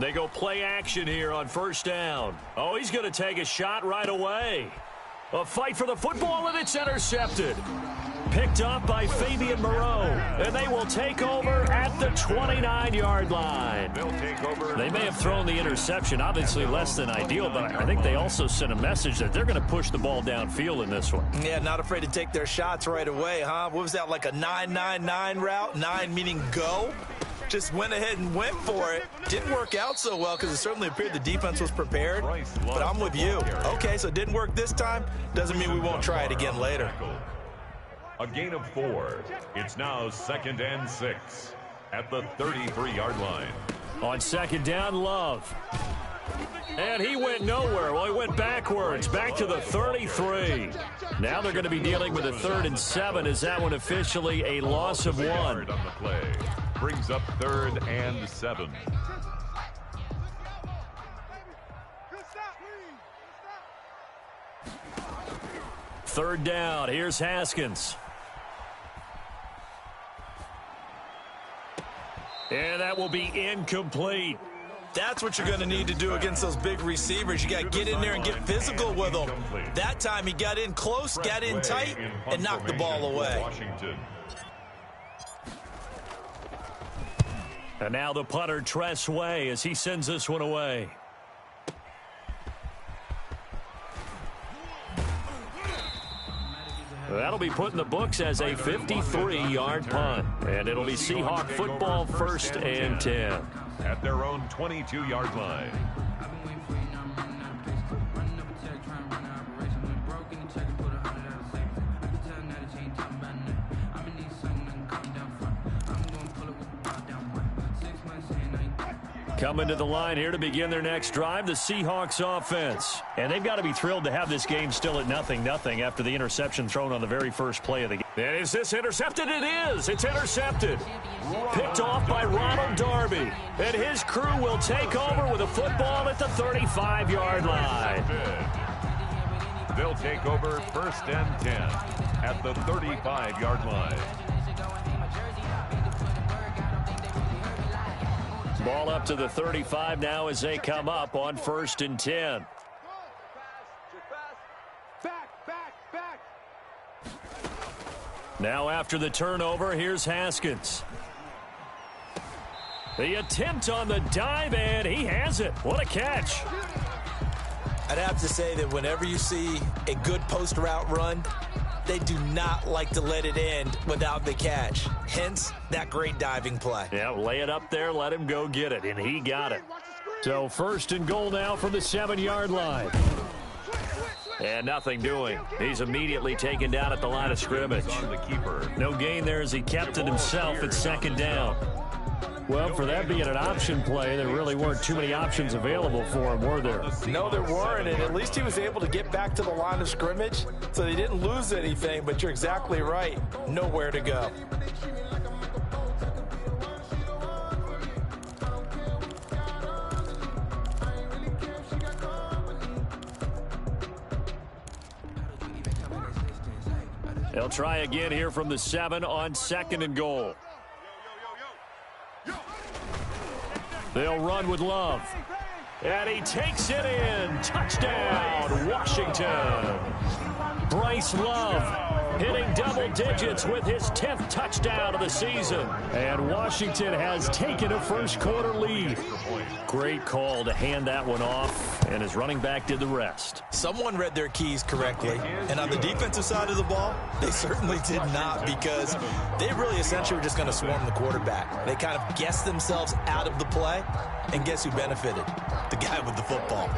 They go play action here on first down. Oh, he's going to take a shot right away. A fight for the football, and it's intercepted. Picked up by Fabian Moreau, and they will take over at the 29-yard line. They may have thrown the interception, obviously less than ideal, but I think they also sent a message that they're going to push the ball downfield in this one. Yeah, not afraid to take their shots right away, huh? What was that, like a 9-9-9 route? 9 meaning go? Just went ahead and went for it. Didn't work out so well because it certainly appeared the defense was prepared. But I'm with you. Okay, so it didn't work this time. Doesn't mean we won't try it again later. A gain of 4. It's now 2nd and 6 at the 33-yard line. On second down, Love. And he went nowhere. Well, he went backwards, back to the 33. Now they're going to be dealing with a 3rd and 7. Is that one officially a loss of 1? On the play. Brings up 3rd and 7. Third down. Here's Haskins. And that will be incomplete. That's what you're going to need to do against those big receivers. You got to get in there and get physical with them. That time he got in close, got in tight, and knocked the ball away. And now the punter, Tress Way, as he sends this one away. That'll be put in the books as a 53-yard punt. And it'll be Seahawk football, 1st and 10. At their own 22-yard line. Coming to the line here to begin their next drive, the Seahawks offense. And they've got to be thrilled to have this game still at 0-0 after the interception thrown on the very first play of the game. And is this intercepted? It is. It's intercepted. Picked off by Ronald Darby. And his crew will take over with a football at the 35-yard line. They'll take over 1st and 10 at the 35-yard line. Ball up to the 35 now as they come up on 1st and 10. Now after the turnover, here's Haskins. The attempt on the dive, and he has it. What a catch. I'd have to say that whenever you see a good post route run, they do not like to let it end without the catch. Hence, that great diving play. Yeah, lay it up there, let him go get it, and he got it. So 1st and goal now from the 7-yard line. And nothing doing. He's immediately taken down at the line of scrimmage. No gain there as he kept it himself at 2nd down. Well, for that being an option play, there really weren't too many options available for him, were there? No, there weren't, and at least he was able to get back to the line of scrimmage, so they didn't lose anything, but you're exactly right. Nowhere to go. They'll try again here from the 7 on 2nd and goal. They'll run with Love. And he takes it in. Touchdown, Washington. Bryce Love hitting double digits with his 10th touchdown of the season. And Washington has taken a first-quarter lead. Great call to hand that one off, and his running back did the rest. Someone read their keys correctly, and on the defensive side of the ball, they certainly did not, because they really essentially were just going to swarm the quarterback. They kind of guessed themselves out of the play, and guess who benefited? The guy with the football.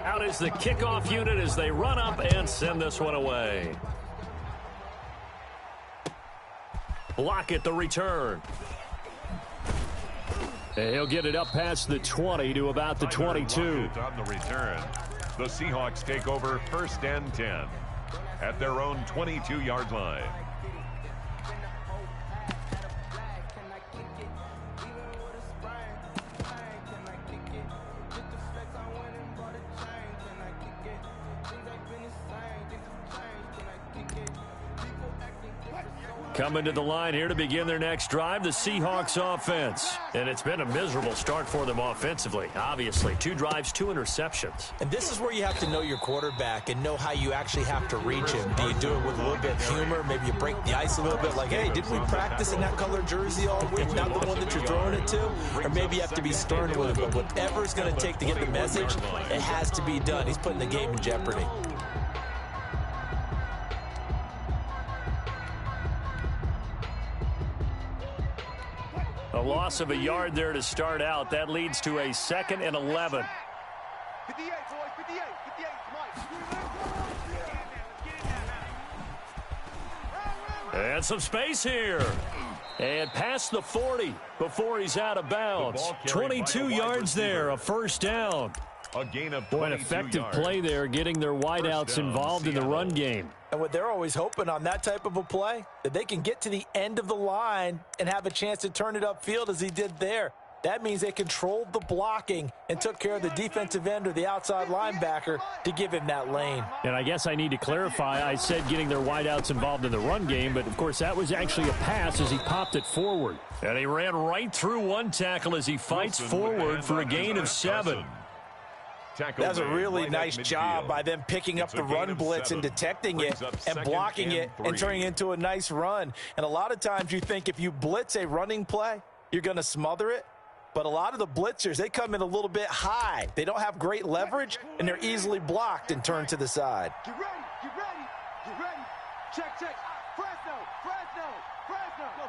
Out is the kickoff unit as they run up and send this one away. Block at the return. And he'll get it up past the 20 to about the 22. On the return, the Seahawks take over 1st and 10 at their own 22-yard line. Coming to the line here to begin their next drive, the Seahawks offense. And it's been a miserable start for them offensively, obviously. 2 drives, 2 interceptions. And this is where you have to know your quarterback and know how you actually have to reach him. Do you do it with a little bit of humor? Maybe you break the ice a little bit like, hey, didn't we practice in that color jersey all week? Not the one that you're throwing it to? Or maybe you have to be stern with it. But whatever it's going to take to get the message, it has to be done. He's putting the game in jeopardy. A loss of a yard there to start out. That leads to a 2nd and 11. 58, boys, 58, 58, Mike. And some space here. And past the 40 before he's out of bounds. 22 yards there, a first down. A gain of Boy, an effective play there, getting their wideouts involved in the run game. And what they're always hoping on that type of a play, that they can get to the end of the line and have a chance to turn it upfield as he did there. That means they controlled the blocking and took care of the defensive end or the outside linebacker to give him that lane. And I guess I need to clarify, I said getting their wideouts involved in the run game, but of course that was actually a pass as he popped it forward. And he ran right through one tackle as he fights forward for a gain of 7. That's a really nice job by them picking up the run blitz and detecting it and blocking it and turning it into a nice run. And a lot of times you think if you blitz a running play, you're going to smother it. But a lot of the blitzers, they come in a little bit high. They don't have great leverage, and they're easily blocked and turned to the side. Get ready, get ready, get ready. Check, check. Fresno, Fresno, Fresno. Go,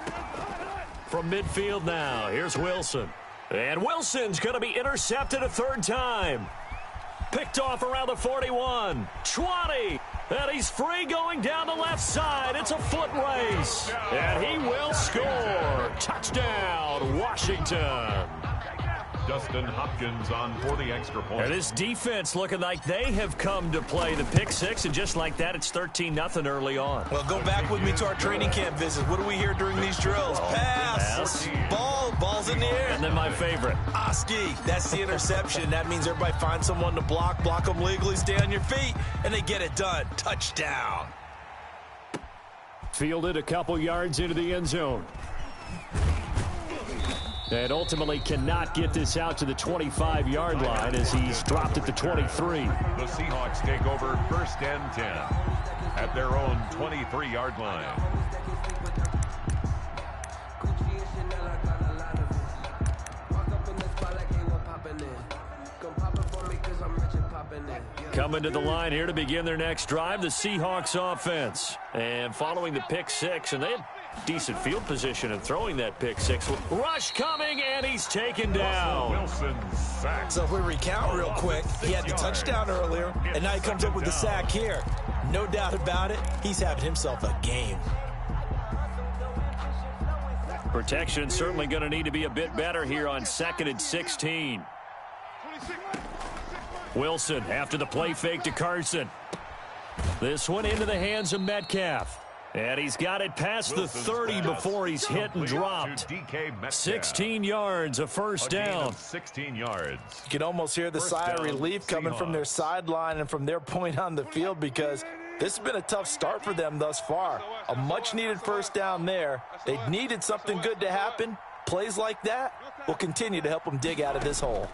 14. From midfield now, here's Wilson. And Wilson's going to be intercepted a 3rd time. Picked off around the 41, 20, and he's free going down the left side. It's a foot race, and he will score. Touchdown, Washington. Dustin Hopkins on for the extra point. And this defense looking like they have come to play. The pick 6, and just like that, it's 13-0 early on. Well, go back with me to our training camp visit. What do we hear during these drills? Pass. Ball's in the air. And then my favorite. Oski, that's the interception. That means everybody finds someone to block them legally, stay on your feet, and they get it done. Touchdown. Fielded a couple yards into the end zone. And ultimately cannot get this out to the 25-yard line as he's dropped at the 23. The Seahawks take over 1st and 10 at their own 23-yard line. Coming to the line here to begin their next drive, the Seahawks offense. And following the pick 6, and they had decent field position in throwing that pick 6. Rush coming, and he's taken down. Wilson sack. So if we recount real quick, he had the touchdown earlier, and now he comes up with the sack here. No doubt about it, he's having himself a game. Protection certainly going to need to be a bit better here on 2nd and 16. Wilson after the play fake to Carson. This one into the hands of Metcalf. And he's got it past the 30 before he's hit and dropped. 16 yards, a first down. 16 yards. You can almost hear the sigh of relief coming from their sideline and from their point on the field because this has been a tough start for them thus far. A much-needed first down there. They needed something good to happen. Plays like that will continue to help them dig out of this hole.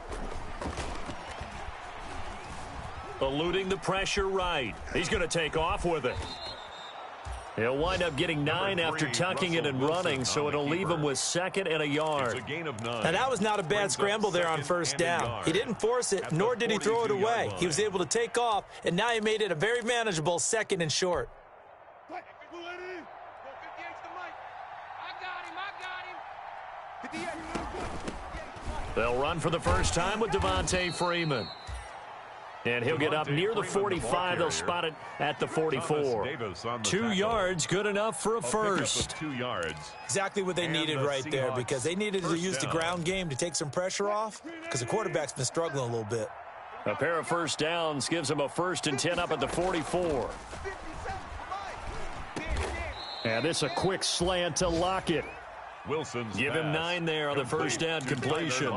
Eluding the pressure right. He's going to take off with it. He'll wind up getting 9 after tucking it and running, so it'll leave him with 2nd and a yard. Now, that was not a bad scramble there on first down. He didn't force it, nor did he throw it away. He was able to take off, and now he made it a very manageable 2nd and short. They'll run for the first time with Devontae Freeman. And he'll get up near the 45. They'll spot it at the 44. 2 yards, good enough for a first. 2 yards. Exactly what they needed right there because they needed to use the ground game to take some pressure off because the quarterback's been struggling a little bit. A pair of first downs gives them a 1st and 10 up at the 44. And this a quick slant to Lockett. Wilson's Give him 9 there on the first down completion.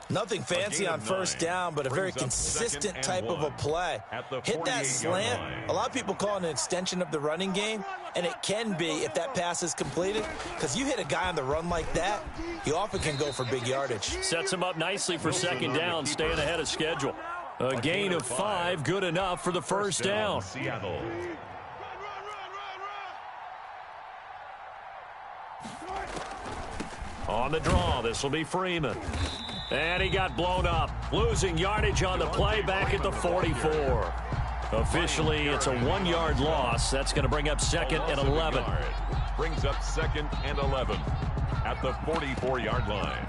Nothing fancy on first down, but a very consistent type of a play. Hit that slant. A lot of people call it an extension of the running game, and it can be if that pass is completed, because you hit a guy on the run like that, he often can go for big yardage. Sets him up nicely for second down, staying ahead of schedule. A gain of 5, good enough for the first down. Seattle. On the draw, this will be Freeman. And he got blown up, losing yardage on the play back at the 44. Officially, it's a 1-yard loss. That's going to bring up second and 11. Brings up second and 11 at the 44-yard line.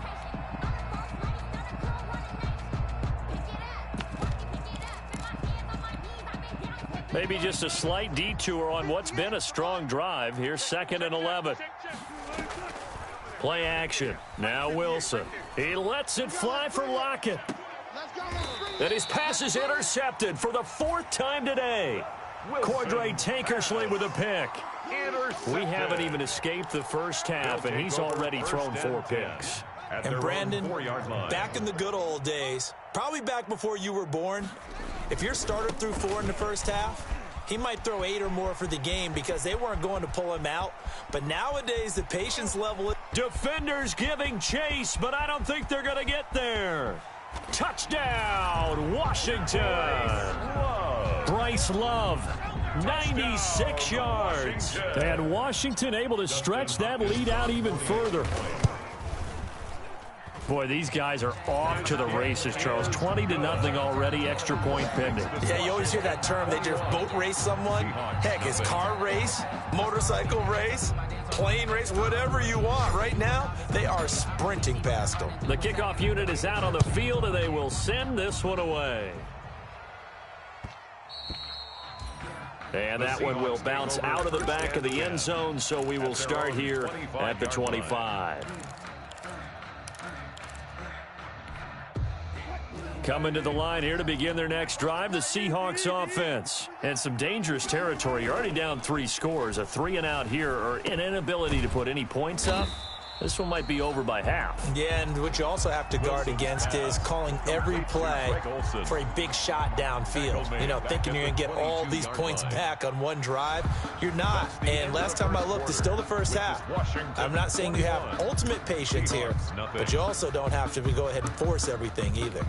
Maybe just a slight detour on what's been a strong drive. Here's second and 11. Play action. Now Wilson. He lets it fly for Lockett. And his pass is intercepted for the 4th time today. Cordray Tankersley with a pick. We haven't even escaped the first half, and he's already thrown 4 picks. And Brandon, back in the good old days, probably back before you were born, if your starter threw 4 in the first half, he might throw 8 or more for the game because they weren't going to pull him out. But nowadays, the patience level... Defenders giving chase, but I don't think they're going to get there. Touchdown, Washington. Bryce Love, 96 yards. And Washington able to stretch that lead out even further. Boy, these guys are off to the races, Charles. 20-0 already, extra point pending. Yeah, you always hear that term. They just boat race someone. Heck, it's car race, motorcycle race, plane race, whatever you want. Right now, they are sprinting past them. The kickoff unit is out on the field, and they will send this one away. And that one will bounce out of the back of the end zone, so we will start here at the 25. Coming to the line here to begin their next drive, the Seahawks offense. And some dangerous territory. You're already down 3 scores. A 3-and-out here, or an inability to put any points up. This one might be over by half. Yeah, and what you also have to guard against is calling every play for a big shot downfield. You know, thinking you're going to get all these points back on one drive. You're not. And last time I looked, it's still the first half. I'm not saying you have ultimate patience here, but you also don't have to go ahead and force everything either.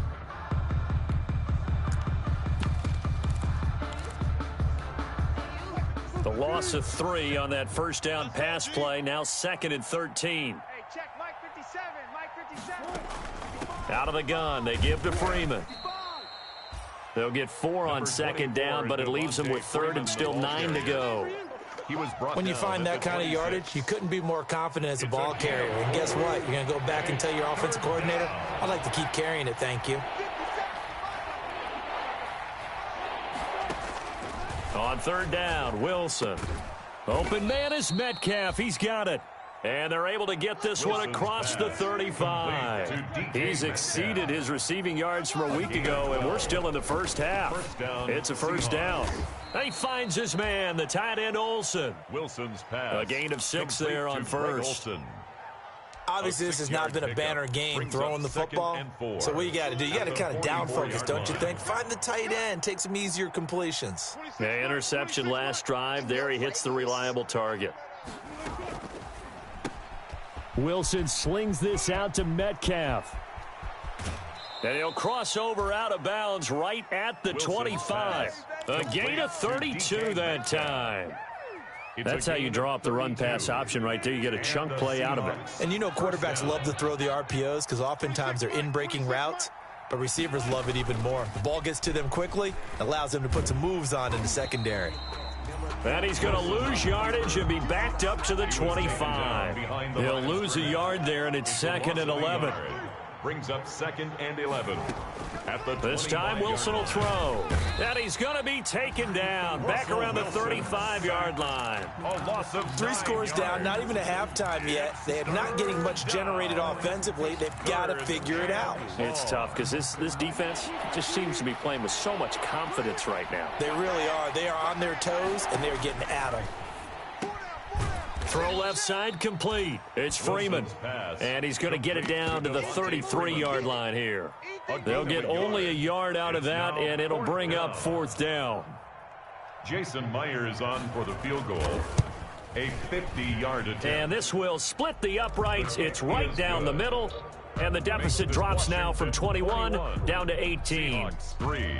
The loss of 3 on that first down pass play. Now 2nd and 13. Hey, check Mike 57. Mike 57. Out of the gun. They give to Freeman. They'll get 4 on second down, but it leaves them with 3rd and still 9 to go. When you find that kind of yardage, you couldn't be more confident as a ball carrier. And guess what? You're going to go back and tell your offensive coordinator, I'd like to keep carrying it, thank you. On 3rd down, Wilson. Open man is Metcalf. He's got it. And they're able to get this one across the 35. He's exceeded his receiving yards from a week ago, and we're still in the first half. It's a first down. He finds his man, the tight end Olsen. Wilson's pass. A gain of 6 there on first. Obviously, this has not been a banner game throwing the football. So what you got to do, you got to kind of down focus, don't you think? Find the tight end, take some easier completions. Yeah, interception last drive. There he hits the reliable target. Wilson slings this out to Metcalf. And he'll cross over out of bounds right at the 25. A gain of 32 that time. That's how you draw up the run-pass option right there. You get a chunk play out of it. And you know quarterbacks love to throw the RPOs because oftentimes they're in-breaking routes, but receivers love it even more. The ball gets to them quickly, allows them to put some moves on in the secondary. And he's going to lose yardage and be backed up to the 25. He'll lose a yard there, and it's 2nd and 11. Brings up 2nd and 11. This time Wilson will throw. And he's going to be taken down. Back around the 35-yard line. A loss of 3 scores down, not even a halftime yet. They are not getting much generated offensively. They've got to figure it out. It's tough because this defense just seems to be playing with so much confidence right now. They really are. They are on their toes, and they're getting at them. Throw left side complete. It's Freeman. And he's going to get it down to the 33-yard line here. They'll get only a yard out of that, and it'll bring up 4th down. Jason Myers on for the field goal. A 50-yard attempt. And this will split the uprights. It's right down the middle. And the deficit drops now from 21 down to 18.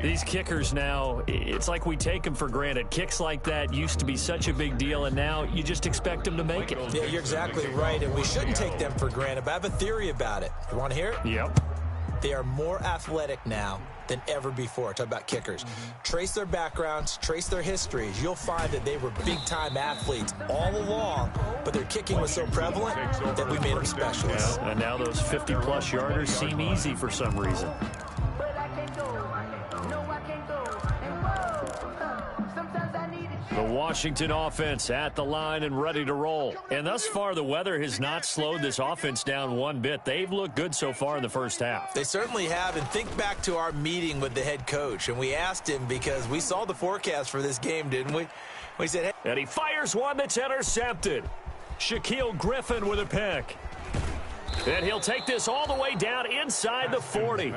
These kickers now, it's like we take them for granted. Kicks like that used to be such a big deal, and now you just expect them to make it. Yeah, you're exactly right, and we shouldn't take them for granted. But I have a theory about it. You want to hear it? Yep. They are more athletic now than ever before. Talk about kickers. Trace their backgrounds, trace their histories. You'll find that they were big-time athletes all along, but their kicking was so prevalent that we made them specialists. Yeah, and now those 50-plus yarders seem easy for some reason. The Washington offense at the line and ready to roll. And thus far, the weather has not slowed this offense down one bit. They've looked good so far in the first half. They certainly have. And think back to our meeting with the head coach. And we asked him because we saw the forecast for this game, didn't we? We said, hey. And he fires one that's intercepted. Shaquille Griffin with a pick. And he'll take this all the way down inside the 40.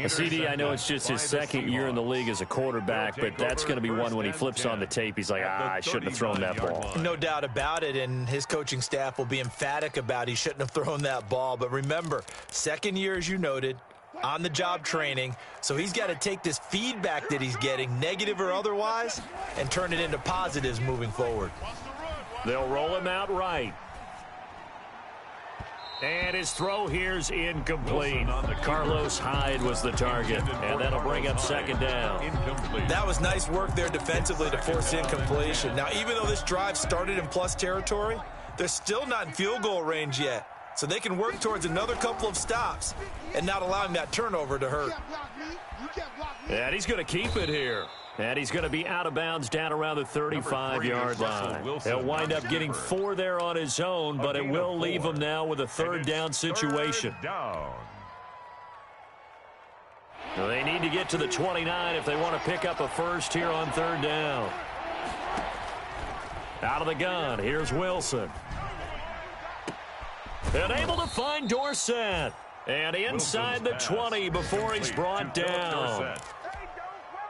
CD, I know it's just his second year in the league as a quarterback, but that's going to be one when he flips on the tape. He's like, I shouldn't have thrown that ball. No doubt about it, and his coaching staff will be emphatic about he shouldn't have thrown that ball. But remember, second year, as you noted, on-the-job training, so he's got to take this feedback that he's getting, negative or otherwise, and turn it into positives moving forward. They'll roll him out right. And his throw here's incomplete. Carlos Hyde was the target, and that'll bring up 2nd down. That was nice work there defensively to force incompletion. Now, even though this drive started in plus territory, they're still not in field goal range yet. So they can work towards another couple of stops and not allowing that turnover to hurt. And he's going to keep it here. And he's going to be out of bounds down around the 35-yard line. He'll wind up getting 4 there on his own, but it will leave him now with a 3rd down situation. They need to get to the 29 if they want to pick up a first here on 3rd down. Out of the gun, here's Wilson. And able to find Dorsett. And inside the 20 before he's brought down.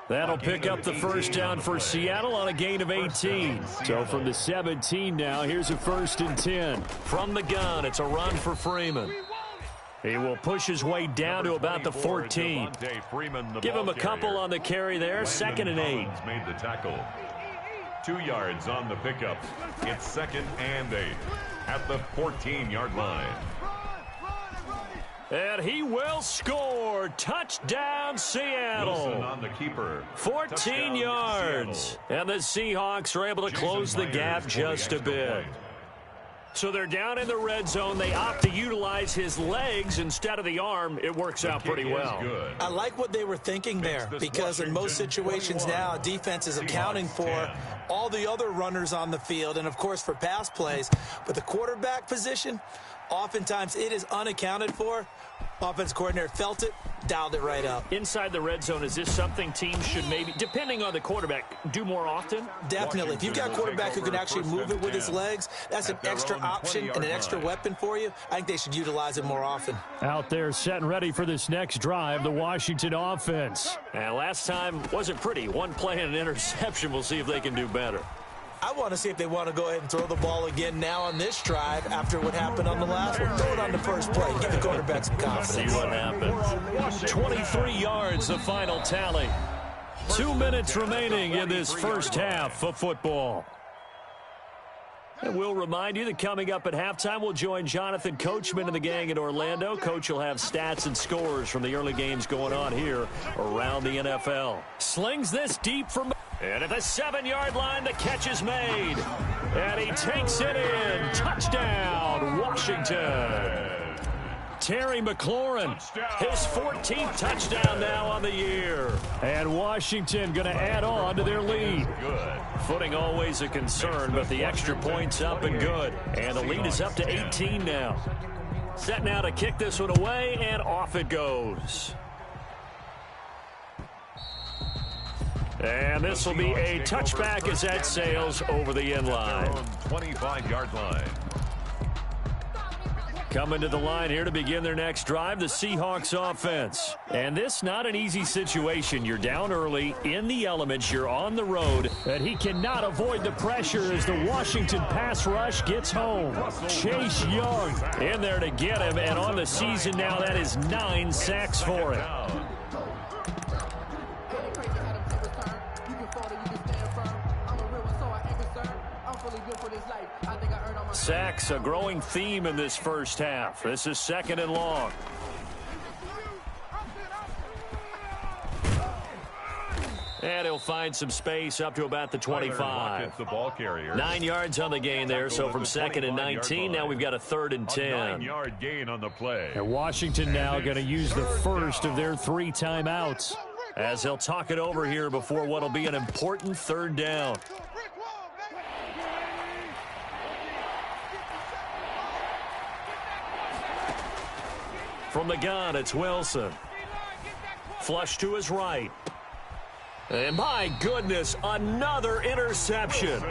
That'll pick up the first down for Seattle on a gain of 18. So from the 17 now, here's a 1st and 10. From the gun, it's a run for Freeman. He will push his way down to about the 14. Give him a couple on the carry there, 2nd and 8. Made the tackle. 2 yards on the pickup. It's 2nd and 8 at the 14-yard line. And he will score. Touchdown, Seattle. Wilson on the keeper. 14 yards. And the Seahawks are able to close the gap just a bit. So they're down in the red zone. They opt to utilize his legs instead of the arm. It works out pretty well. I like what they were thinking there, because in most situations now, defense is accounting for all the other runners on the field and, of course, for pass plays. But the quarterback position, oftentimes it is unaccounted for. Offense coordinator felt it, dialed it right up. Inside the red zone, is this something teams should maybe, depending on the quarterback, do more often? Definitely. If you've got a quarterback who can actually move it with his legs, that's an extra option and an extra weapon for you. I think they should utilize it more often. Out there set and ready for this next drive, the Washington offense. And last time wasn't pretty. One play and an interception. We'll see if they can do better. I want to see if they want to go ahead and throw the ball again now on this drive after what happened on the last one. Throw it on the first play. Give the quarterback some confidence. See what happens. 23 yards, the final tally. 2 minutes remaining in this first half of football. And we'll remind you that coming up at halftime, we'll join Jonathan Coachman and the gang in Orlando. Coach will have stats and scores from the early games going on here around the NFL. Slings this deep from... And at the 7-yard line, the catch is made. And he takes it in. Touchdown, Washington. Terry McLaurin, his 14th touchdown now on the year. And Washington going to add on to their lead. Footing always a concern, but the extra point's up and good. And the lead is up to 18 now. Set now to kick this one away, and off it goes. And this will be a touchback as that sails over the end line. 25-yard line. Coming to the line here to begin their next drive, the Seahawks offense. And this not an easy situation. You're down early, in the elements, you're on the road, and he cannot avoid the pressure as the Washington pass rush gets home. Chase Young in there to get him, and on the season now, that is 9 sacks for him. Sacks, a growing theme in this first half. This is 2nd and long. And he'll find some space up to about the 25. The ball carrier. 9 yards on the gain there, so from 2nd and 19, now we've got a 3rd and 10. A 9-yard gain on the play. And Washington now going to use the first of their 3 timeouts as they'll talk it over here before what will be an important 3rd down. From the gun, it's Wilson. Flush to his right. And my goodness, another interception.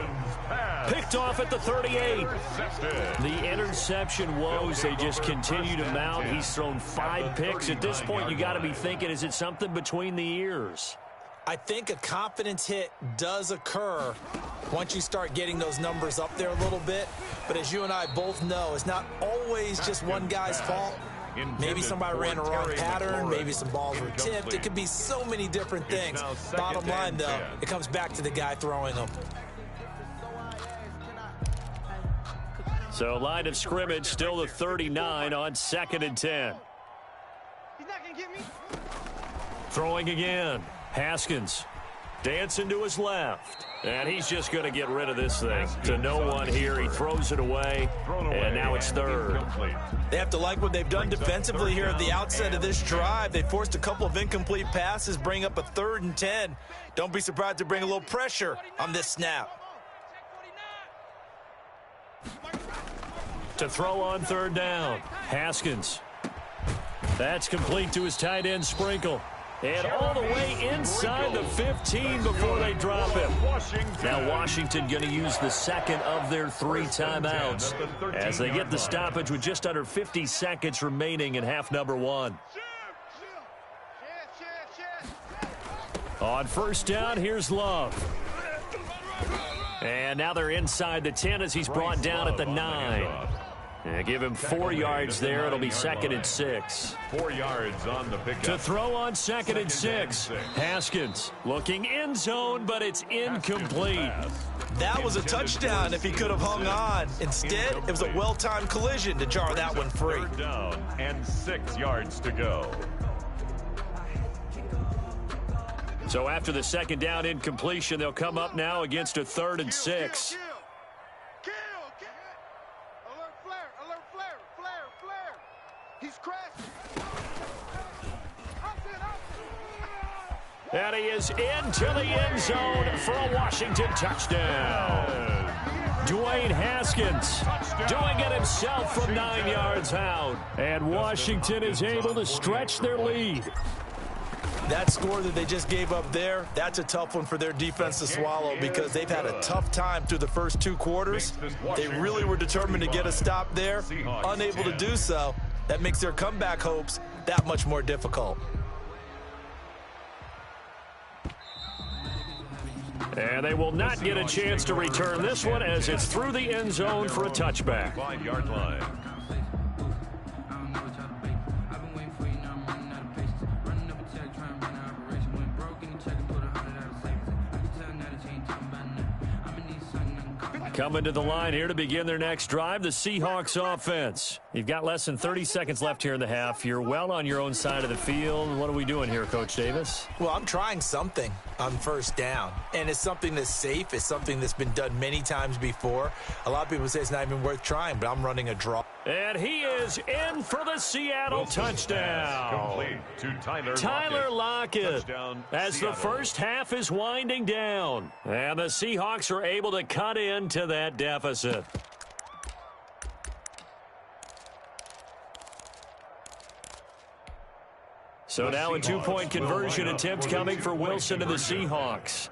Picked off at the 38. The interception woes, they just continue to mount. He's thrown 5 picks. At this point, you got to be thinking, is it something between the ears? I think a confidence hit does occur once you start getting those numbers up there a little bit. But as you and I both know, it's not always just one guy's fault. Maybe somebody ran a wrong pattern. Maybe some balls were tipped. It could be so many different things. Bottom line, though, it comes back to the guy throwing them. So line of scrimmage still the 39 on 2nd and 10. He's not going to get me. Throwing again. Haskins dancing to his left. And he's just going to get rid of this thing. To no one here. He throws it away. And now it's 3rd. They have to like what they've done defensively here at the outset of this drive. They forced a couple of incomplete passes, bring up a 3rd and 10. Don't be surprised to bring a little pressure on this snap. To throw on 3rd down. Haskins. That's complete to his tight end, Sprinkle. And all the way inside the 15 before they drop him. Now Washington going to use the 2nd of their 3 timeouts as they get the stoppage with just under 50 seconds remaining in half number 1. On 1st down, here's Love. And now they're inside the 10 as he's brought down at the 9. And give him 4 yards there. It'll be 2nd and 6. 4 yards on the pickup. To throw on 2nd and 6. Haskins looking end zone, but it's incomplete. That was a touchdown if he could have hung on. Instead, it was a well-timed collision to jar that one free. 3rd down and 6 yards to go. So after the 2nd down incompletion, they'll come up now against a 3rd and 6. He's crashing. And he is into the end zone for a Washington touchdown. Dwayne Haskins doing it himself from 9 yards out. And Washington is able to stretch their lead. That score that they just gave up there, that's a tough one for their defense to swallow because they've had a tough time through the first 2 quarters. They really were determined to get a stop there, unable to do so. That makes their comeback hopes that much more difficult. And they will not get a chance to return this one as it's through the end zone for a touchback. 5-yard line. Coming to the line here to begin their next drive, the Seahawks offense. You've got less than 30 seconds left here in the half. You're well on your own side of the field. What are we doing here, Coach Davis? Well, I'm trying something on 1st down, and it's something that's safe. It's something that's been done many times before. A lot of people say it's not even worth trying, but I'm running a draw. And he is in for the Seattle touchdown. Complete to Tyler Lockett. Touchdown, as Seattle. the first half is winding down. And the Seahawks are able to cut into that deficit. So now a two-point conversion attempt coming for Wilson and the Seahawks.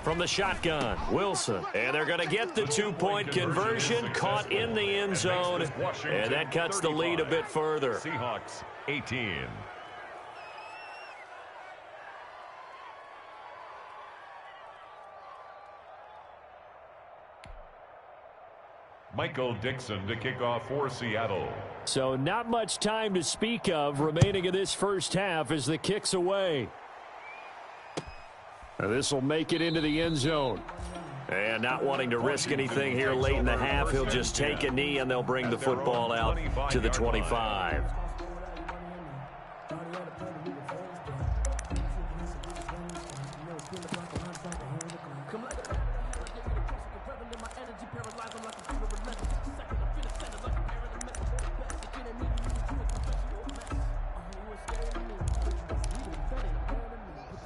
From the shotgun, Wilson. And they're going to get the two-point conversion, caught in the end zone. And that cuts the lead a bit further. Seahawks 18. Michael Dixon to kick off for Seattle. So not much time to speak of remaining in this first half as the kick's away. This will make it into the end zone. And not wanting to risk anything here late in the half, he'll just take a knee and they'll bring the football out to the 25.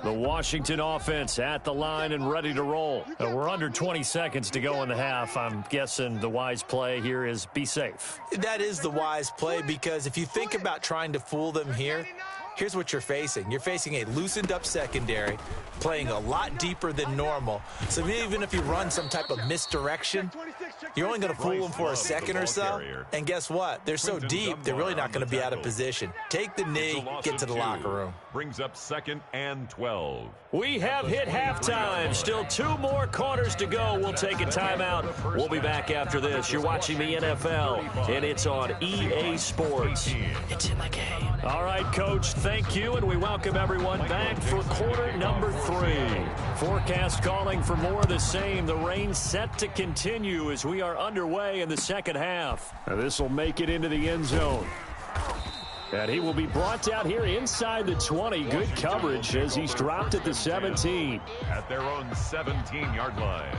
The Washington offense at the line and ready to roll. We're under 20 seconds to go in the half. I'm guessing the wise play here is be safe. That is the wise play, because if you think about trying to fool them here, here's what you're facing. You're facing a loosened up secondary, playing a lot deeper than normal. So even if you run some type of misdirection, you're only going to fool them for a second or so. And guess what? They're so deep, they're really not going to be out of position. Take the knee, get to the locker room. Brings up 2nd and 12. We have hit halftime. Still 2 more quarters to go. We'll take a timeout. We'll be back after this. You're watching the NFL, and it's on EA Sports. It's in the game. All right, Coach, thank you, and we welcome everyone back for quarter number 3. Forecast calling for more of the same. The rain set to continue as we are underway in the second half. This will make it into the end zone. And he will be brought down here inside the 20. Good coverage as he's dropped at the 17. At their own 17-yard line.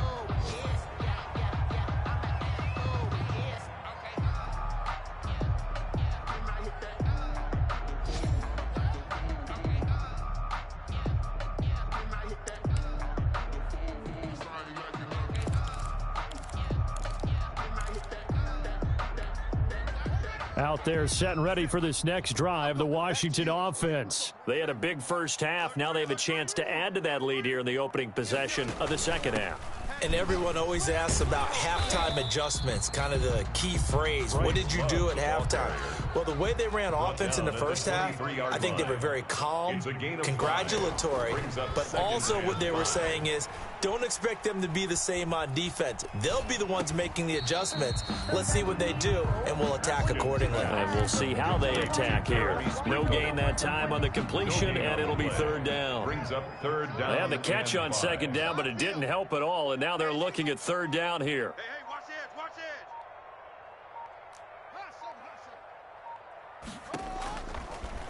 Out there set and ready for this next drive, the Washington offense. They had a big first half. Now they have a chance to add to that lead here in the opening possession of the second half. And everyone always asks about halftime adjustments, kind of the key phrase. What did you do at halftime? Well, the way they ran offense in the first half, I think they were very calm, congratulatory, but also what they were saying is, don't expect them to be the same on defense. They'll be the ones making the adjustments. Let's see what they do, and we'll attack accordingly. And we'll see how they attack here. No gain that time on the completion, and it'll be third down. Brings up third down. They had the catch on second down, but it didn't help at all, and now they're looking at third down here. Hey, watch it, watch it.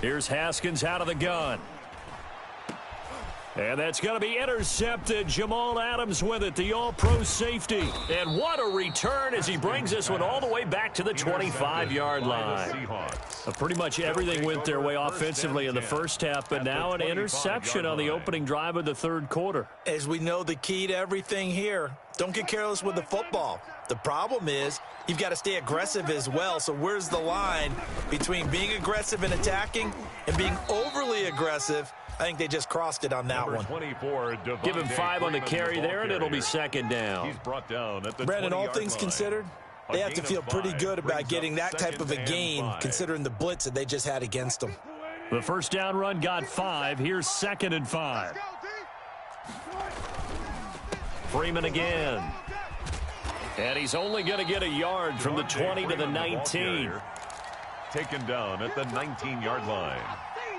Here's Haskins out of the gun. And that's going to be intercepted. Jamal Adams with it, the all-pro safety. And what a return as he brings this one all the way back to the 25-yard line. Pretty much everything went their way offensively in the first half, but now an interception on the opening drive of the third quarter. As we know, the key to everything here, don't get careless with the football. The problem is you've got to stay aggressive as well. So where's the line between being aggressive and attacking and being overly aggressive? I think they just crossed it on that one. Give him 5 on the carry there, and it'll be second down. He's brought down at the Brandon, all things considered, they have to feel pretty good about getting that type of a gain, considering the blitz that they just had against them. The first down run got 5. Here's 2nd and 5. Freeman again. And he's only going to get a yard from the 20 to the 19. Taken down at the 19-yard line.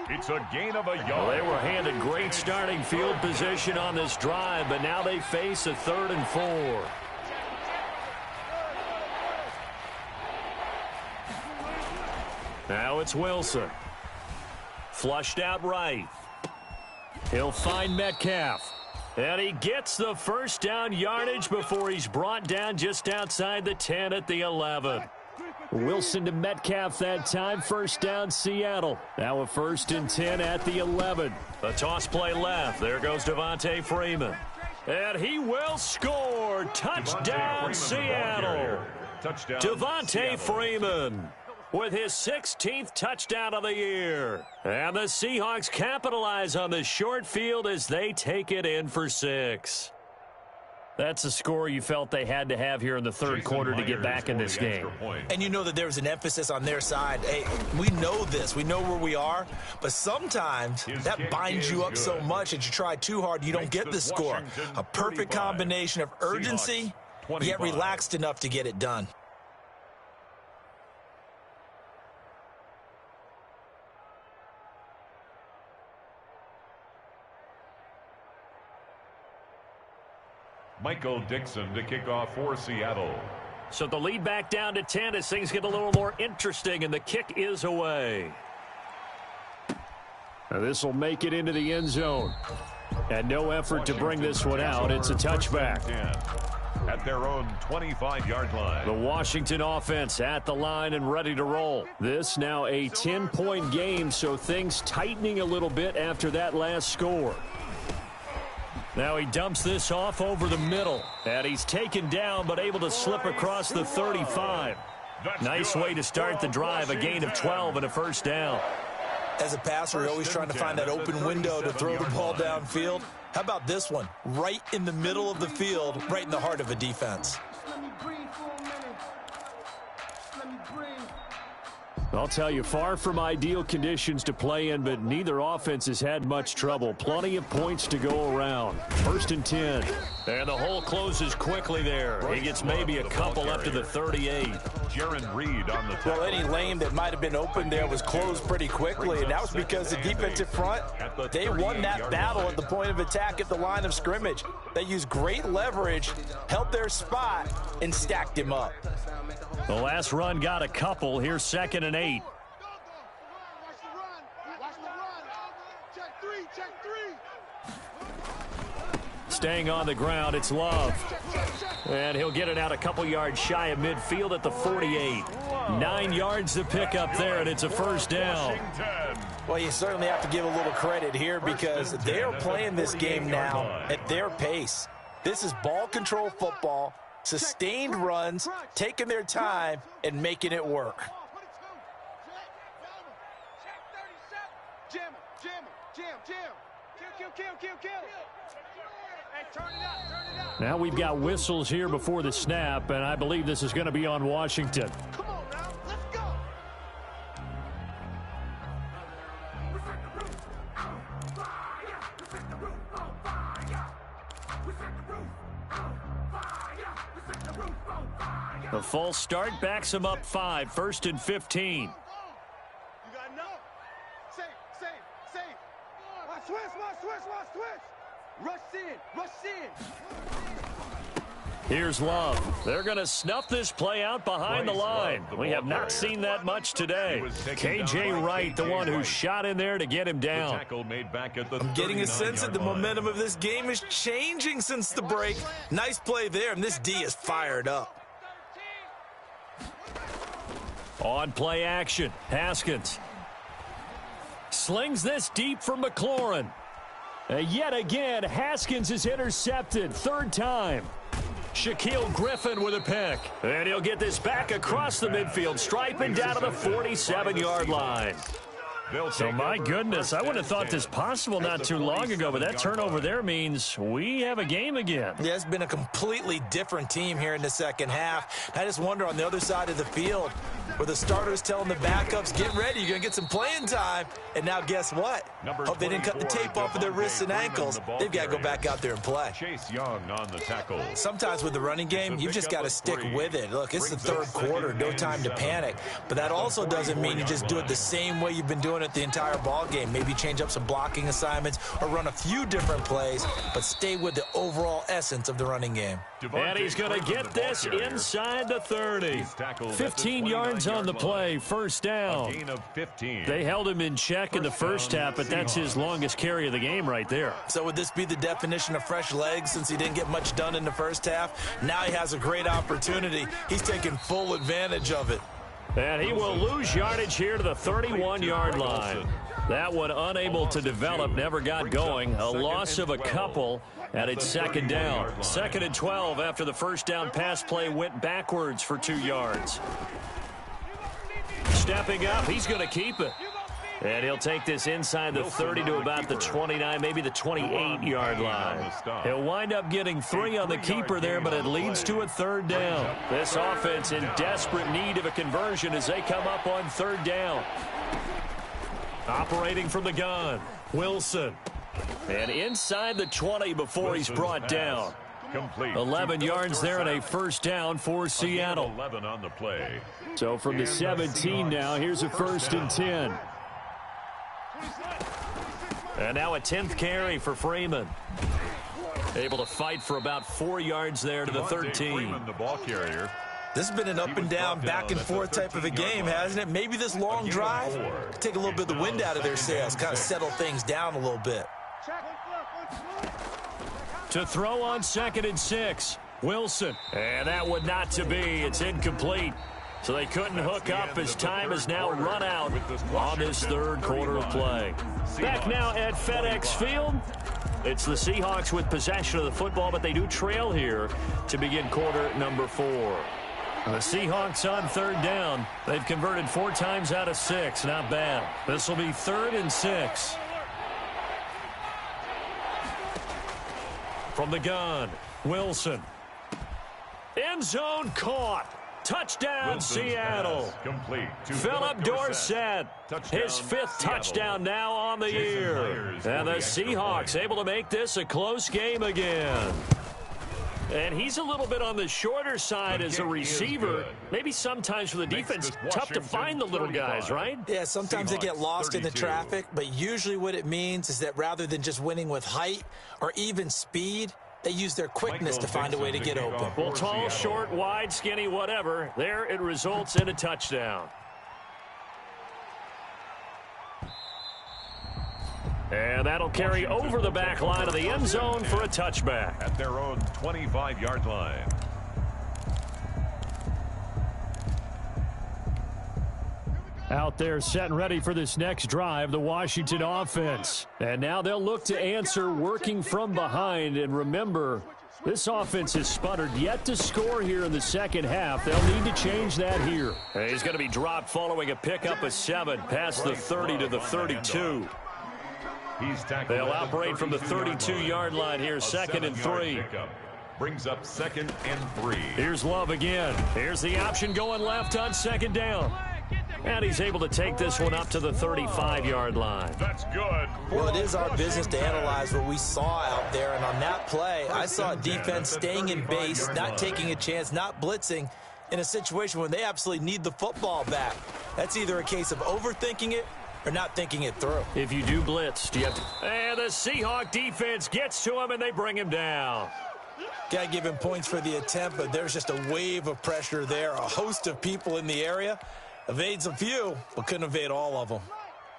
It's a gain of a yard. Well, they were handed great starting field position on this drive, but now they face a 3rd and 4. Now it's Wilson. Flushed out right. He'll find Metcalf. And he gets the first down yardage before he's brought down just outside the 10 at the 11. Wilson to Metcalf that time. First down, Seattle. Now a 1st and 10 at the 11. A toss play left. There goes Devontae Freeman. And he will score. Touchdown, Seattle. Touchdown, Devontae Seattle. Freeman. with his 16th touchdown of the year. And the Seahawks capitalize on the short field as they take it in for 6. That's a score you felt they had to have here in the third quarter to get back in this game. And you know that there was an emphasis on their side. Hey, we know this. We know where we are. But sometimes that binds you up so much that you try too hard, you don't get the score. A perfect combination of urgency, yet relaxed enough to get it done. Michael Dixon to kick off for Seattle. So the lead back down to 10 as things get a little more interesting, and the kick is away. Now this will make it into the end zone. And no effort to bring this one out. It's a touchback. At their own 25-yard line. The Washington offense at the line and ready to roll. This now a 10-point game, so things tightening a little bit after that last score. Now he dumps this off over the middle, and he's taken down but able to slip across the 35. Nice way to start the drive, a gain of 12 and a first down. As a passer, you're always trying to find that open window to throw the ball downfield. How about this one? Right in the middle of the field, right in the heart of a defense. I'll tell you, far from ideal conditions to play in, but neither offense has had much trouble. Plenty of points to go around. 1st and 10. And the hole closes quickly there. He gets maybe a couple up to the 38. Jaron Reed on the tackle. Well, any lane that might have been open there was closed pretty quickly, and that was because the defensive front, they won that battle at the point of attack at the line of scrimmage. They used great leverage, held their spot, and stacked him up. The last run got a couple. Here's 2nd and 8. Staying on the ground, it's Love. And he'll get it out a couple yards shy of midfield at the 48. 9 yards to pick up there, and it's a first down. Well, you certainly have to give a little credit here because they are playing this game now at their pace. This is ball control football. Sustained runs, taking their time, and making it work. Now we've got whistles here before the snap, and I believe this is going to be on Washington. Come on now, let's go. The false start backs him up 5, 1st and 15. You got enough. Safe. Watch switch. Rush in. Here's Love. They're going to snuff this play out behind the line. We have not seen that much today. K.J. Wright, the one who shot in there to get him down. I'm getting a sense that the momentum of this game is changing since the break. Nice play there, and this D is fired up. On play action, Haskins slings this deep for McLaurin. Yet again, Haskins is intercepted, 3rd time. Shaquille Griffin with a pick. And he'll get this back across the midfield, striping down to the 47-yard line. So, my goodness, I would have thought this possible not too long ago, but that turnover there means we have a game again. Yeah, it's been a completely different team here in the second half. I just wonder on the other side of the field where the starters telling the backups, get ready, you're going to get some playing time. And now guess what? Hope they didn't cut the tape off of their wrists and ankles. They've got to go back out there and play. Chase Young on the tackle. Sometimes with the running game, you've just got to stick with it. Look, it's the 3rd quarter, no time to panic. But that also doesn't mean you just do it the same way you've been doing it the entire ball game. Maybe change up some blocking assignments or run a few different plays, but stay with the overall essence of the running game. And he's going to get this inside the 30. 15 yards on the play, first down. Gain of 15. They held him in check in the first half, but that's his longest carry of the game right there. So would this be the definition of fresh legs since he didn't get much done in the first half? Now he has a great opportunity. He's taking full advantage of it. And he will lose yardage here to the 31-yard line. That one unable to develop, never got going. A loss of a couple, and it's 2nd down. 2nd and 12 after the first down pass play went backwards for 2 yards. stepping up. He's going to keep it. And he'll take this inside the 30 to about the 29, maybe the 28-yard line. He'll wind up getting 3 on the keeper there, but it leads to a 3rd down. This offense in desperate need of a conversion as they come up on 3rd down. Operating from the gun, Wilson. And inside the 20 before he's brought down. Complete. 11 yards there and a 1st down for Seattle. 11 on the play. So from the 17 now, here's a 1st and 10. And now a 10th carry for Freeman. Able to fight for about 4 yards there to the 13. Freeman, the ball carrier. This has been an up and down, back and forth type of a game, hasn't it? Maybe this long drive could take a little bit of the wind out of their sails, kind of settle things down a little bit. To throw on 2nd and 6, Wilson. And that would not to be. It's incomplete. So they couldn't hook up as time has now run out on this 3rd quarter of play. Back now at FedEx Field. It's the Seahawks with possession of the football, but they do trail here to begin quarter number 4. The Seahawks on 3rd down. They've converted 4 times out of 6. Not bad. This will be 3rd and 6. From the gun, Wilson. End zone caught. Touchdown, Wilson's Seattle. Complete. Philip Dorsett, his 5th touchdown now on the year. And the Seahawks able to make this a close game again. And he's a little bit on the shorter side as a receiver. Maybe sometimes for the defense, tough to find the little guys, right? Yeah, sometimes they get lost in the traffic, but usually what it means is that rather than just winning with height or even speed, they use their quickness to find a way to get open. Well, tall, short, wide, skinny, whatever. There it results in a touchdown. And that'll carry over the back line of the end zone for a touchback. At their own 25-yard line. Out there set and ready for this next drive, the Washington offense. And now they'll look to answer working from behind. And remember, this offense has sputtered yet to score here in the 2nd half. They'll need to change that here. And he's going to be dropped following a pickup of 7 past the 30 to the 32. They'll operate from the 32-yard line here, 2nd and 3. Brings up 2nd and 3. Here's Love again. Here's the option going left on 2nd down. And he's able to take this one up to the 35-yard line. That's good. Well, it is our business to analyze what we saw out there. And on that play, I saw a defense staying in base, not taking a chance, not blitzing in a situation when they absolutely need the football back. That's either a case of overthinking it or not thinking it through. If you do blitz, do you have to... And the Seahawk defense gets to him, and they bring him down. Got to give him points for the attempt, but there's just a wave of pressure there. A host of people in the area. Evades a few, but couldn't evade all of them.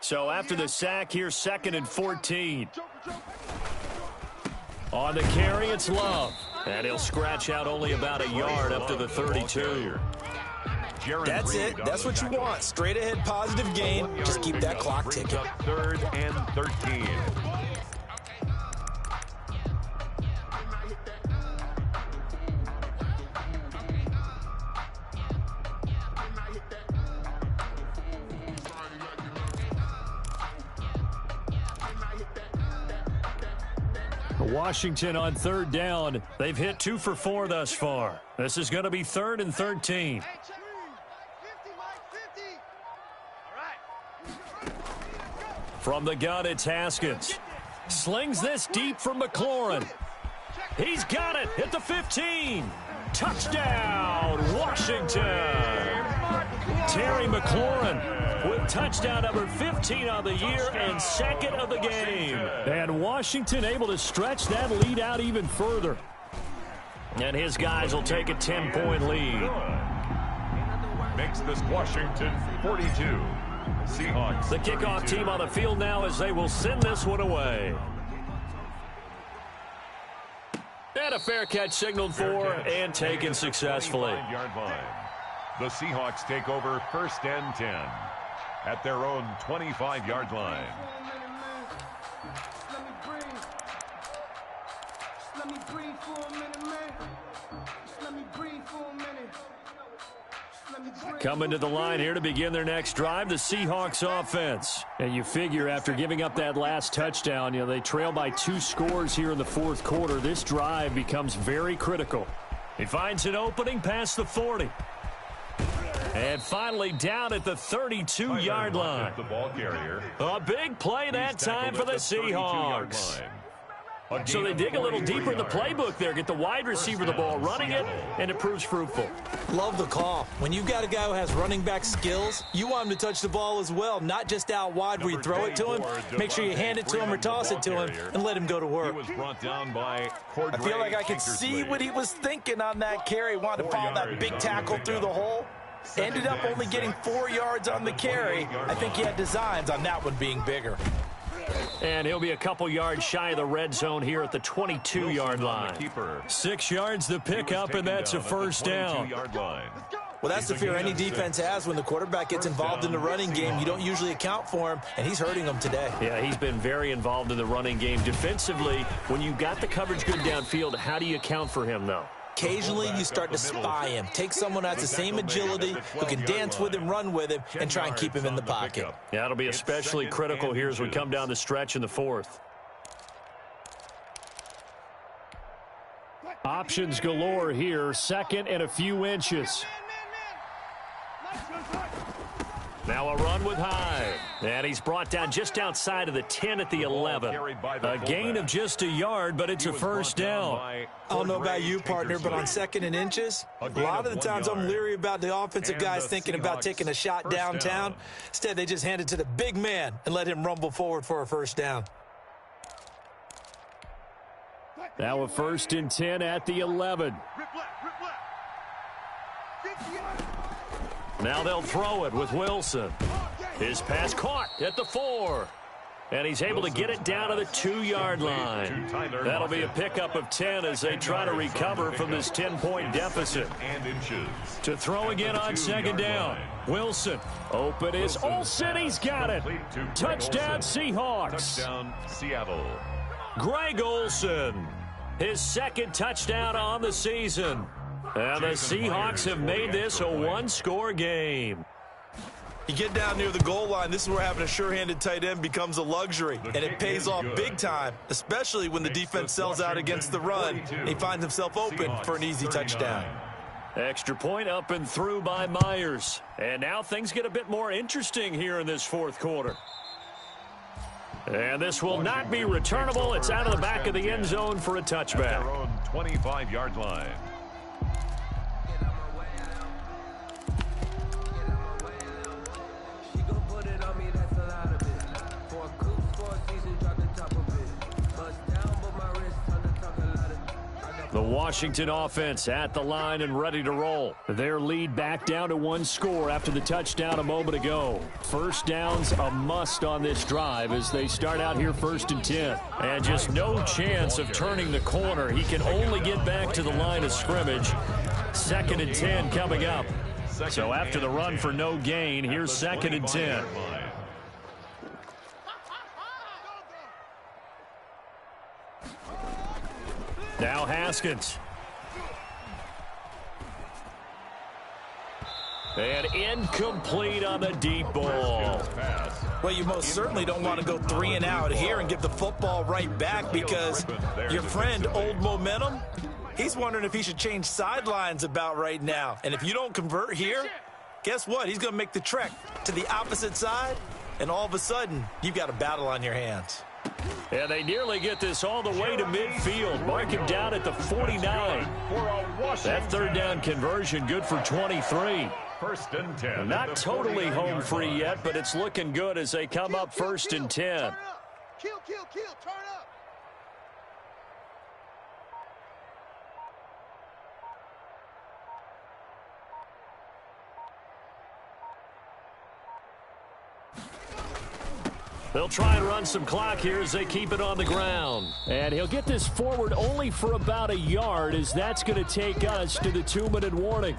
So after the sack, here's 2nd and 14. On the carry, it's Love. And he'll scratch out only about a yard up to the 32. That's it. That's what you want. Straight ahead positive gain. Just keep that clock ticking. 3rd and 13. Washington on 3rd down. They've hit 2 for 4 thus far. This is going to be 3rd and 13. From the gun, it's Haskins. Slings this deep from McLaurin. He's got it at the 15. Touchdown, Washington. Terry McLaurin with touchdown number 15 on the year and 2nd of the game. And Washington able to stretch that lead out even further. And his guys will take a 10-point lead. Makes this Washington 42. Seahawks. The kickoff 32. Team on the field now as they will send this one away. And a fair catch signaled for and taken successfully. The Seahawks take over 1st and 10 at their own 25-yard line. Let me breathe for a minute, man. Just let me breathe for a minute. Just let me Coming to the line here to begin their next drive, the Seahawks offense. And you figure after giving up that last touchdown, they trail by 2 scores here in the fourth quarter. This drive becomes very critical. He finds an opening past the 40. And finally down at the 32-yard line. The ball carrier. A big play that time for the Seahawks. So they dig a little deeper in the playbook there, get the wide receiver the ball, running it, and it proves fruitful. Love the call. When you've got a guy who has running back skills, you want him to touch the ball as well, not just out wide where you throw it to him. Make sure you hand it to him or toss it to him and let him go to work. I feel like I could see what he was thinking on that carry. Wanted to follow that big tackle through the hole. Ended up only getting 4 yards on the carry. I think he had designs on that one being bigger. And he'll be a couple yards shy of the red zone here at the 22-yard line. 6 yards the pickup, and that's a first down. Well, that's the fear any defense has when the quarterback gets involved in the running game. You don't usually account for him, and he's hurting them today. Yeah, he's been very involved in the running game. Defensively, when you got the coverage good downfield, how do you account for him, though? Occasionally, you start to spy him. Take someone who has the same agility, who can dance with him, run with him, and try and keep him in the pocket. Yeah, that'll be especially critical here as we come down the stretch in the fourth. Options galore here. 2nd and a few inches. Now a run with Hyde. And he's brought down just outside of the 10 at the 11. A gain of just a yard, but it's a first down. I don't know about you, partner, but on 2nd and inches, a lot of the times I'm leery about the offensive guys thinking about taking a shot downtown. Instead, they just hand it to the big man and let him rumble forward for a first down. Now a 1st and 10 at the 11. Now they'll throw it with Wilson. His pass caught at the 4. And he's able to get it down to the 2-yard line. That'll be a pickup of 10 as they try to recover from this 10-point deficit. To throw again on 2nd down. Wilson. Open is Olsen. He's got it. Touchdown Seahawks. Touchdown Seattle. Greg Olsen. His 2nd touchdown on the season. And the Seahawks have made this a 1-score game. You get down near the goal line, this is where having a sure-handed tight end becomes a luxury, and it pays off big time, especially when the defense sells out against the run, and he finds himself open for an easy touchdown. Extra point up and through by Myers. And now things get a bit more interesting here in this fourth quarter. And this will not be returnable. It's out of the back of the end zone for a touchback. Their own 25-yard line. The Washington offense at the line and ready to roll. Their lead back down to 1 score after the touchdown a moment ago. First down's a must on this drive as they start out here 1st and 10. And just no chance of turning the corner. He can only get back to the line of scrimmage. 2nd and 10 coming up. So after the run for no gain, here's 2nd and 10. Now Haskins. And incomplete on the deep ball. Well, you most certainly don't want to go 3 and out here and give the football right back because your friend, Old Momentum, he's wondering if he should change sidelines about right now. And if you don't convert here, guess what? He's going to make the trek to the opposite side, and all of a sudden, you've got a battle on your hands. And they nearly get this all the way to midfield. Mark him down at the 49. That 3rd down conversion good for 23. 1st and 10. Not totally home free yet, but it's looking good as they come up 1st and 10. Kill, turn up. They'll try and run some clock here as they keep it on the ground. And he'll get this forward only for about a yard as that's going to take us to the 2-minute warning.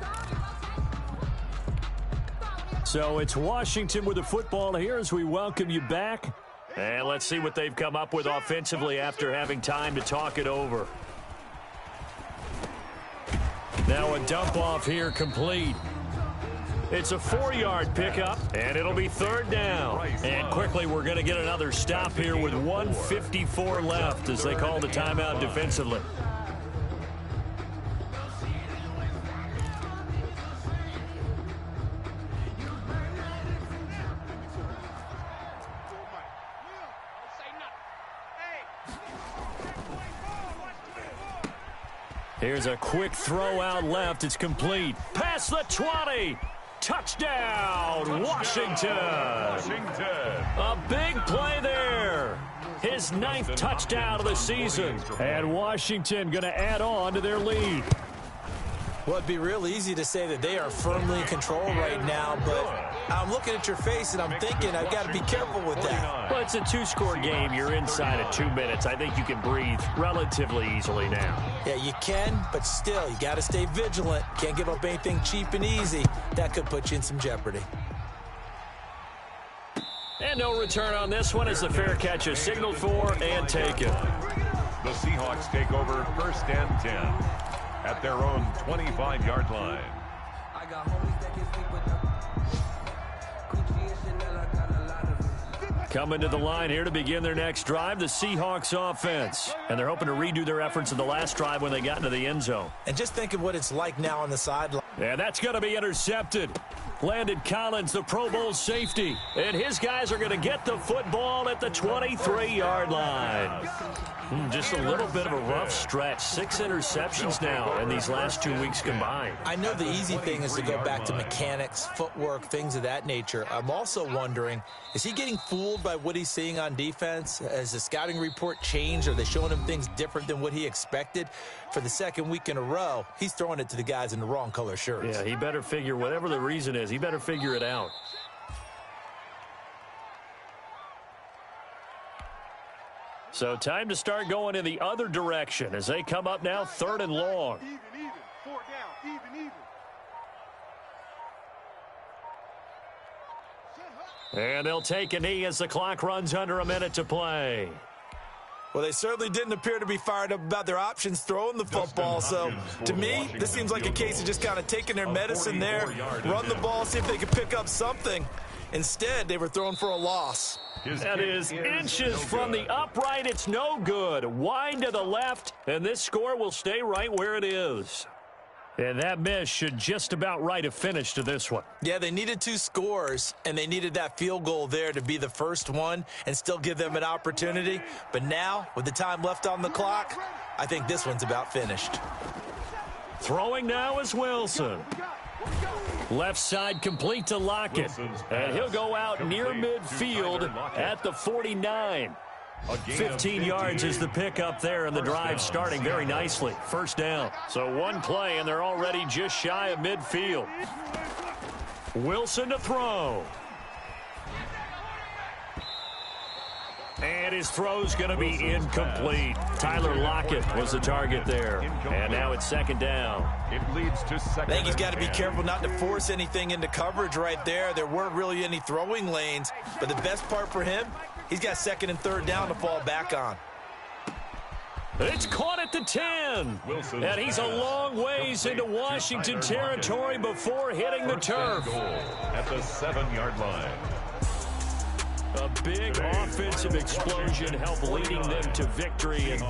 So it's Washington with the football here as we welcome you back. And let's see what they've come up with offensively after having time to talk it over. Now a dump off here complete. It's a 4-yard pickup, and it'll be 3rd down. And quickly, we're going to get another stop here with 1:54 left as they call the timeout defensively. Here's a quick throw out left. It's complete. Past the 20. Touchdown, Washington. A big play there. His 9th touchdown of the season. And Washington going to add on to their lead. Well, it'd be real easy to say that they are firmly in control right now, but I'm looking at your face and I'm thinking I've got to be careful with that. Well, it's a 2-score game. You're inside of 2 minutes. I think you can breathe relatively easily now. Yeah, you can, but still, you got to stay vigilant. Can't give up anything cheap and easy. That could put you in some jeopardy. And no return on this one as the fair catch is signaled for and taken. The Seahawks take over 1st and 10 at their own 25-yard line. Coming to the line here to begin their next drive, the Seahawks offense. And they're hoping to redo their efforts in the last drive when they got into the end zone. And just think of what it's like now on the sideline. Yeah, that's going to be intercepted. Landon Collins, the Pro Bowl safety. And his guys are going to get the football at the 23-yard line. Just a little bit of a rough stretch. 6 interceptions now in these last 2 weeks combined. I know the easy thing is to go back to mechanics, footwork, things of that nature. I'm also wondering, is he getting fooled by what he's seeing on defense? Has the scouting report changed? Are they showing him things different than what he expected? For the 2nd week in a row, he's throwing it to the guys in the wrong color shirts. Yeah, he better figure, whatever the reason is, he better figure it out. So time to start going in the other direction as they come up now 3rd and long. Even. 4 down, even. And they'll take a knee as the clock runs under a minute to play. Well, they certainly didn't appear to be fired up about their options throwing the football. So, to me, this seems like a case of just kind of taking their medicine there, run the ball, see if they can pick up something. Instead, they were throwing for a loss. That is inches from the upright. It's no good. Wide to the left, and this score will stay right where it is. And that miss should just about right a finish to this one. Yeah, they needed 2 scores, and they needed that field goal there to be the first one and still give them an opportunity. But now, with the time left on the clock, I think this one's about finished. Throwing now is Wilson. Left side complete to Lockett. And he'll go out near midfield at the 49. 15 yards is the pickup there, and the drive starting very nicely. 1st down. So 1 play, and they're already just shy of midfield. Wilson to throw. And his throw's going to be incomplete. Tyler Lockett was the target there. And now it's 2nd down. It leads to 2nd. I think he's got to be careful not to force anything into coverage right there. There weren't really any throwing lanes. But the best part for him, he's got 2nd and 3rd down to fall back on. It's caught at the 10. And he's a long ways into Washington territory before hitting the turf. At the 7-yard line. A big offensive explosion helped leading them to victory. And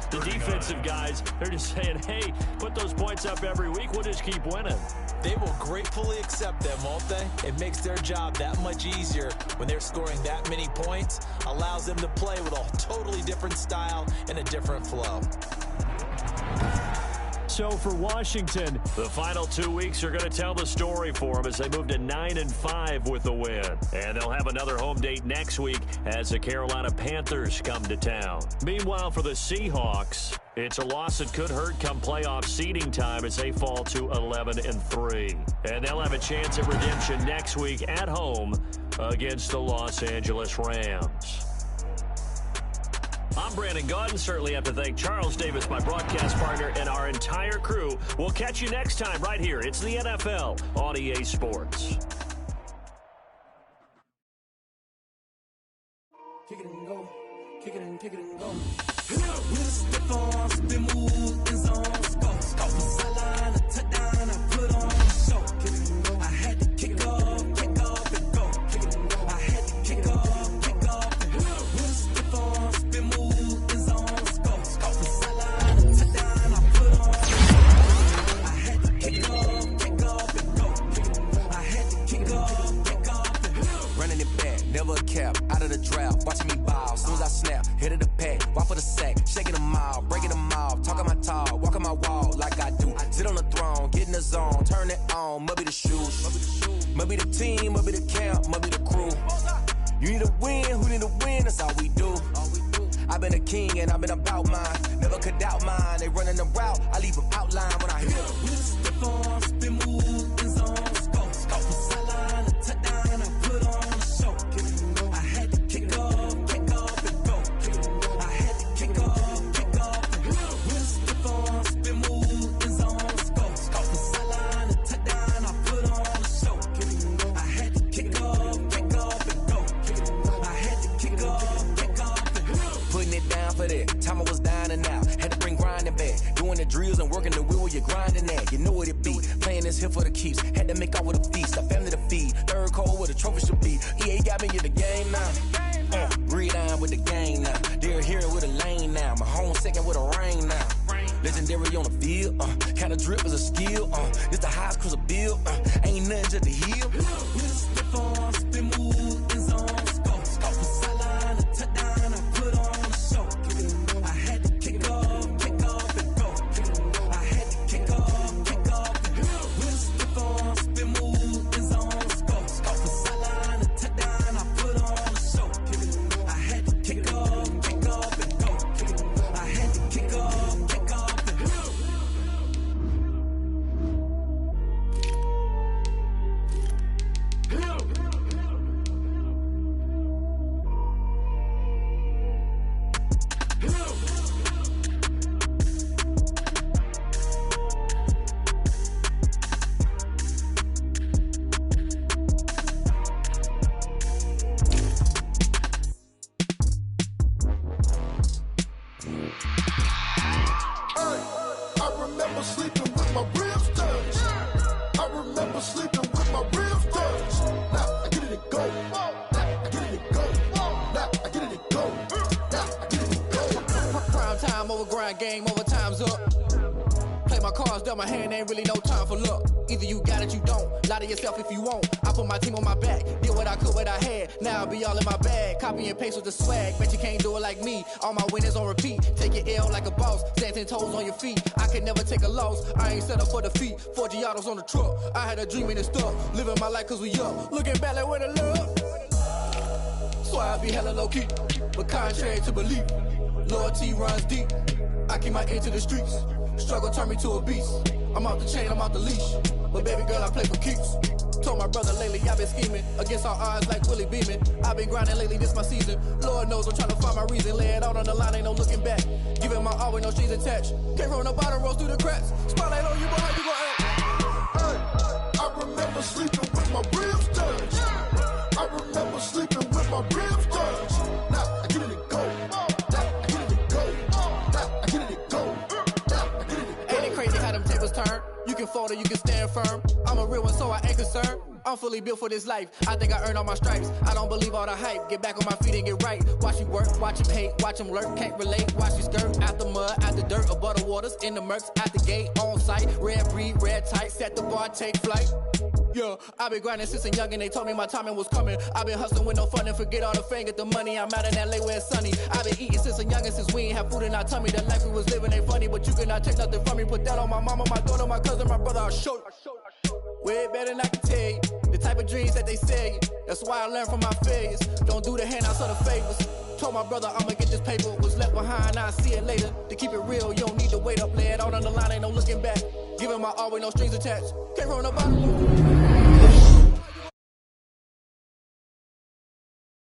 the defensive guys, they're just saying, hey, put those points up every week. We'll just keep winning. They will gratefully accept them, won't they? It makes their job that much easier when they're scoring that many points. Allows them to play with a totally different style and a different flow. So for Washington, the final 2 weeks are going to tell the story for them as they move to 9-5 with the win. And they'll have another home date next week as the Carolina Panthers come to town. Meanwhile, for the Seahawks, it's a loss that could hurt come playoff seeding time as they fall to 11-3. And they'll have a chance at redemption next week at home against the Los Angeles Rams. I'm Brandon Gaudin. Certainly have to thank Charles Davis, my broadcast partner, and our entire crew. We'll catch you next time right here. It's the NFL on EA Sports. Kick it and go. Kick it and go. With a stiff arm, spin move, in zone, go. Sideline, a touchdown, I put on a show. Kick it and go. I had to kick it. never a cap, out of the draft, watching me ball. Soon as I snap, hit of the pack, walk for the sack, shaking them all, breaking them off, talking my talk, walking my wall like I do. Sit on the throne, get in the zone, turn it on, must be the shoes, must be the team, must be the camp, must be the crew. You need a win, who need a win, that's all we do. I've been a king and I've been about mine, never could doubt mine. They running the route, I leave them outline when I hit them. With a stiff on, spin move, in zone, scope. From sideline to touchdown, I put on a show. I had to kick off and go. I had to kick off and go. With a stiff on, spin move, in zone, scope. From sideline to touchdown, I put on a show. I had to kick off and go. I had to kick off and go. Putting it down for that, time I was down and out. Had to bring grinding back, doing the drills and working the wheel where you're grinding at. You know what it be, playing this here for the keeps. Had to make off with a feast, a family to feed. Third cold where the trophy should be. EA got me in the game now. Breathe on with the game now. They're here with a lane now. My home second with a rain now. Legendary on the field, kinda drip is a skill. It's the highest cruiser bill, ain't nothing just to heal. With a stiff on, spin move, in zone, scope. From sideline to touchdown, I put on a show. I had to kick off and go. I had to kick off and go. With a stiff on, spin move, in zone, scope. From sideline to touchdown, I put on a show. I had to kick off and go. I had to kick off and go. I remember sleeping with my ribs touched. I remember sleeping with my ribs touched. Now I get it and go. Now I get it and go. Now I get it and go. Now I get it and go. Prime time over grind game, overtime's up. Play my cards, dealt my hand, ain't really no time for luck. Either you got it, you don't. Lie to yourself if you won't. I put my team on my back, did what I could, what I had. Now I'll be all in my bag. Copy and paste with the swag. Bet you can't do it like me. All my winners on repeat. Take your L like a boss. Stand 10 toes on your feet. I can never take a loss. I ain't set up for defeat. 4 Giottos on the truck. I had a dream and it stuck. Living my life cause we up. Looking back like where the love. So I be hella low key. But contrary to belief, loyalty runs deep. I keep my ear to the streets. Struggle turned me to a beast. I'm off the chain, I'm off the leash. But baby girl, I play for keeps. Told my brother lately, I've been scheming. Against all odds like Willie Beeman. I've been grinding lately, this my season. Lord knows I'm trying to find my reason. Lay it out on the line, ain't no looking back. Giving my all with no strings attached. Came from the bottom, rose through the cracks. Spotlight on you, boy, how you gon' act? Hey, I remember sleeping with my ribs touched. I remember sleeping with my ribs touched. Now I get it and go. Now I get it and go. Now I get it and go. Now I get it and go. Ain't it crazy how them tables turn? You can fold or you can stand firm. I'm a real one, so I ain't concerned. I'm fully built for this life. I think I earned all my stripes. I don't believe all the hype. Get back on my feet and get right. Watch you work, watch him hate, watch him lurk. Can't relate, watch you skirt. Out the mud, out the dirt, above the waters, in the murks, out the gate, on site. Red breed, red tight, set the bar, take flight. Yeah, I've been grinding since a youngin'. They told me my timing was coming. I've been hustling with no fun and forget all the fame, get the money. I'm out in LA where it's sunny. I've been eating since a youngin', since we ain't have food in our tummy. The life we was living ain't funny, but you cannot take nothing from me. Put that on my mama, my daughter, my cousin, my brother. I'll show you. Way better than I can tell you. The type of dreams that they sell you. That's why I learned from my failures. Don't do the handouts or the favors. Told my brother I'ma get this paper. Was left behind, I'll see it later. To keep it real, you don't need to wait up. Lay it out on the line, ain't no looking back. Giving my all with no strings attached. Came from the bottom.